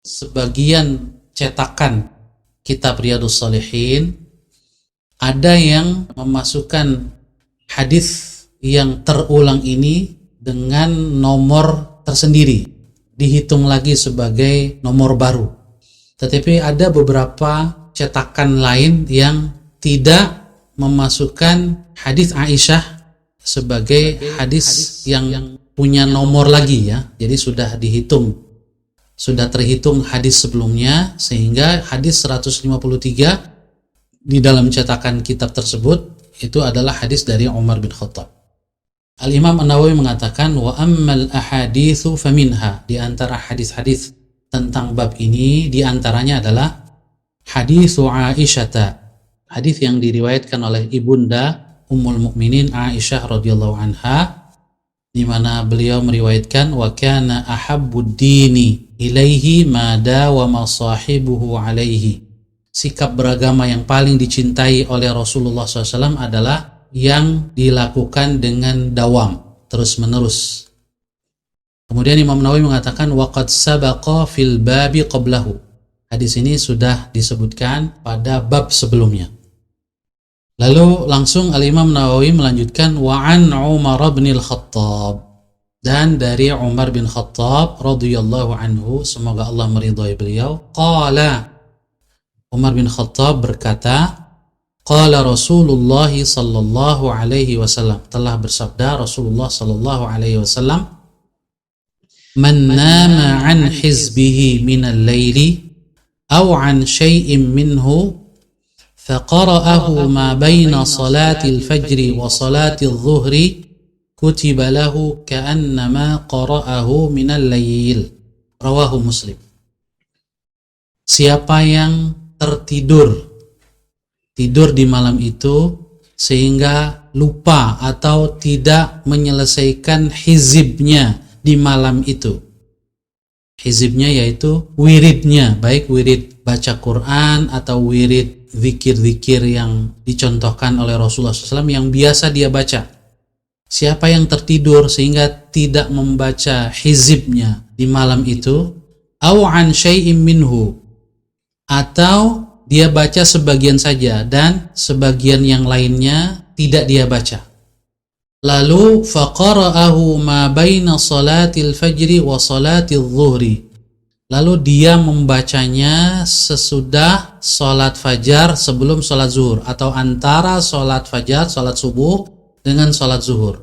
sebagian cetakan kitab Riyadhus Shalihin ada yang memasukkan hadis yang terulang ini dengan nomor tersendiri, dihitung lagi sebagai nomor baru. Tetapi ada beberapa cetakan lain yang tidak memasukkan hadis Aisyah sebagai hadis yang punya nomor lagi ya. Jadi sudah terhitung hadis sebelumnya, sehingga hadis 153 di dalam cetakan kitab tersebut itu adalah hadis dari Umar bin Khattab. Al-Imam An-Nawawi mengatakan wa ammal ahaditsu faminha, di antara hadis-hadis tentang bab ini di antaranya adalah hadis Aisyah, hadis yang diriwayatkan oleh ibunda Ummul Mukminin Aisyah radhiyallahu anha, di mana beliau meriwayatkan wa kana ahabbud dini ilaihi ma dawama sahibuhu alaihi. Sikap beragama yang paling dicintai oleh Rasulullah SAW adalah yang dilakukan dengan dawam, terus menerus. Kemudian Imam Nawawi mengatakan waqad sabaqa fil babi qablahu. Hadis ini sudah disebutkan pada bab sebelumnya. Lalu langsung Al-Imam Nawawi melanjutkan wa an Umar bin Al-Khattab, dan dari Umar bin Khattab radhiyallahu anhu, semoga Allah meridhai beliau, qala, Umar bin Khattab berkata, qala Rasulullah sallallahu alaihi wasallam, telah bersabda Rasulullah sallallahu alaihi wasallam, man nama an hizbihi minal laili aw an syai'in minhu faqara'ahu ma baina salatil fajri wa salatil zuhri kutiba lahu ka'annama qara'ahu minal lail. Rawahu Muslim. Siapa yang tidur di malam itu sehingga lupa atau tidak menyelesaikan hizibnya di malam itu. Hizibnya yaitu wiridnya, baik wirid baca Quran atau wirid zikir-zikir yang dicontohkan oleh Rasulullah SAW yang biasa dia baca. Siapa yang tertidur sehingga tidak membaca hizibnya di malam itu, au an syai'im minhu, atau dia baca sebagian saja dan sebagian yang lainnya tidak dia baca. Lalu faqara'ahu ma baina salatil fajri wa salatil zuhri, lalu dia membacanya sesudah salat fajar sebelum salat zuhur, atau antara salat fajar, salat subuh dengan salat zuhur.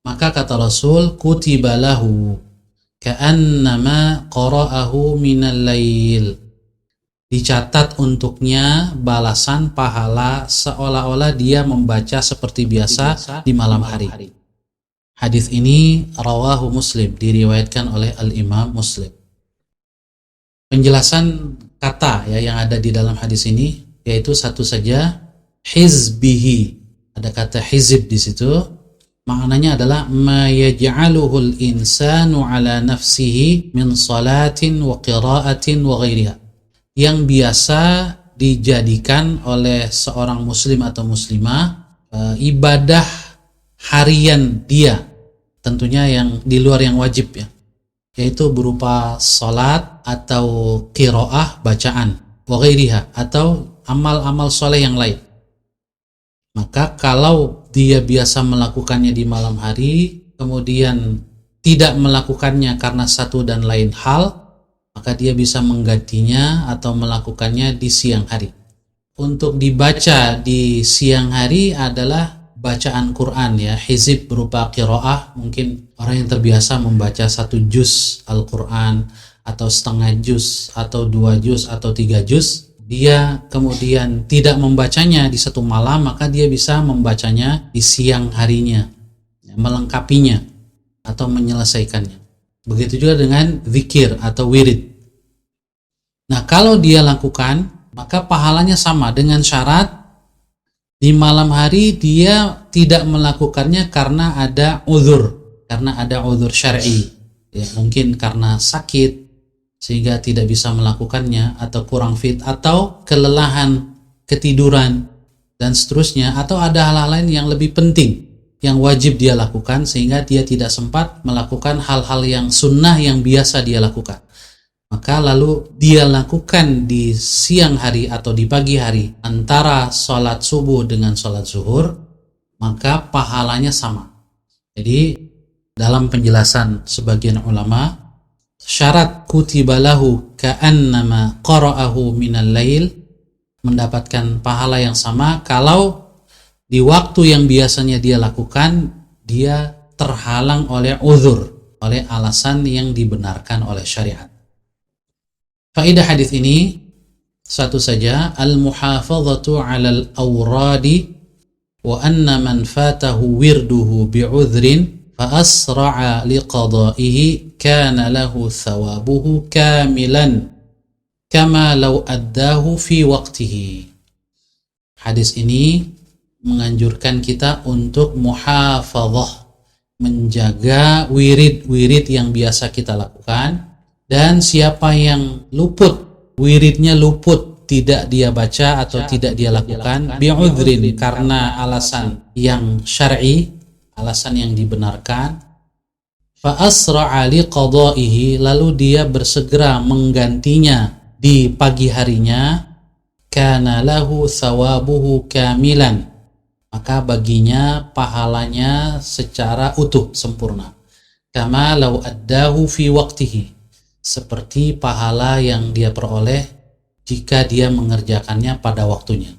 Maka kata Rasul, kutiba lahu ka'annama qara'ahu minal lail, dicatat untuknya balasan pahala seolah-olah dia membaca seperti biasa di malam hari. Hadis ini rawahu Muslim, diriwayatkan oleh Al-Imam Muslim. Penjelasan kata ya yang ada di dalam hadis ini yaitu satu saja, hizbihi. Ada kata hizib di situ. Maknanya adalah ma yaj'aluhul insanu ala nafsihi min salatin wa qiraatin wa ghairiha, yang biasa dijadikan oleh seorang muslim atau muslimah ibadah harian dia, tentunya yang di luar yang wajib ya, yaitu berupa salat atau qiraah bacaan, wa ghairiha, atau amal-amal soleh yang lain. Maka kalau dia biasa melakukannya di malam hari, kemudian tidak melakukannya karena satu dan lain hal, maka dia bisa menggantinya atau melakukannya di siang hari. Untuk dibaca di siang hari adalah bacaan Quran ya, hizib berupa qiraah. Mungkin orang yang terbiasa membaca 1 juz Al-Quran atau setengah juz atau 2 juz atau 3 juz, dia kemudian tidak membacanya di satu malam, maka dia bisa membacanya di siang harinya, melengkapinya atau menyelesaikannya. Begitu juga dengan zikir atau wirid. Nah, kalau dia lakukan, maka pahalanya sama, dengan syarat di malam hari dia tidak melakukannya karena ada uzur, syar'i. Ya, mungkin karena sakit sehingga tidak bisa melakukannya, atau kurang fit, atau kelelahan, ketiduran, dan seterusnya, atau ada hal-hal lain yang lebih penting yang wajib dia lakukan sehingga dia tidak sempat melakukan hal-hal yang sunnah yang biasa dia lakukan. maka lalu dia lakukan di siang hari atau di pagi hari antara sholat subuh dengan sholat zuhur, maka pahalanya sama. Jadi dalam penjelasan sebagian ulama, syarat kutiba lahu ka'annama qara'ahu minal lail, mendapatkan pahala yang sama kalau di waktu yang biasanya dia lakukan dia terhalang oleh uzur, oleh alasan yang dibenarkan oleh syariat. Faedah hadis ini satu saja, al-muhafazatu 'alal awradi wa anna man fatahu wirduhu bi'udhrin fa asra'a liqada'ihi kana lahu thawabuhu kamilan kama law addahu fi waqtihi. Hadis ini menganjurkan kita untuk muhafazah, menjaga wirid-wirid yang biasa kita lakukan. Dan siapa yang luput, wiridnya luput, tidak dia baca atau tidak dia lakukan bi'udhrin, karena alasan yang syar'i, alasan yang dibenarkan, fa asra'a liqada'ihi, lalu dia bersegera menggantinya di pagi harinya, kana lahu thawabuhu kamilan, maka baginya pahalanya secara utuh, sempurna, kama law addahu fi waqtihi, seperti pahala yang dia peroleh jika dia mengerjakannya pada waktunya.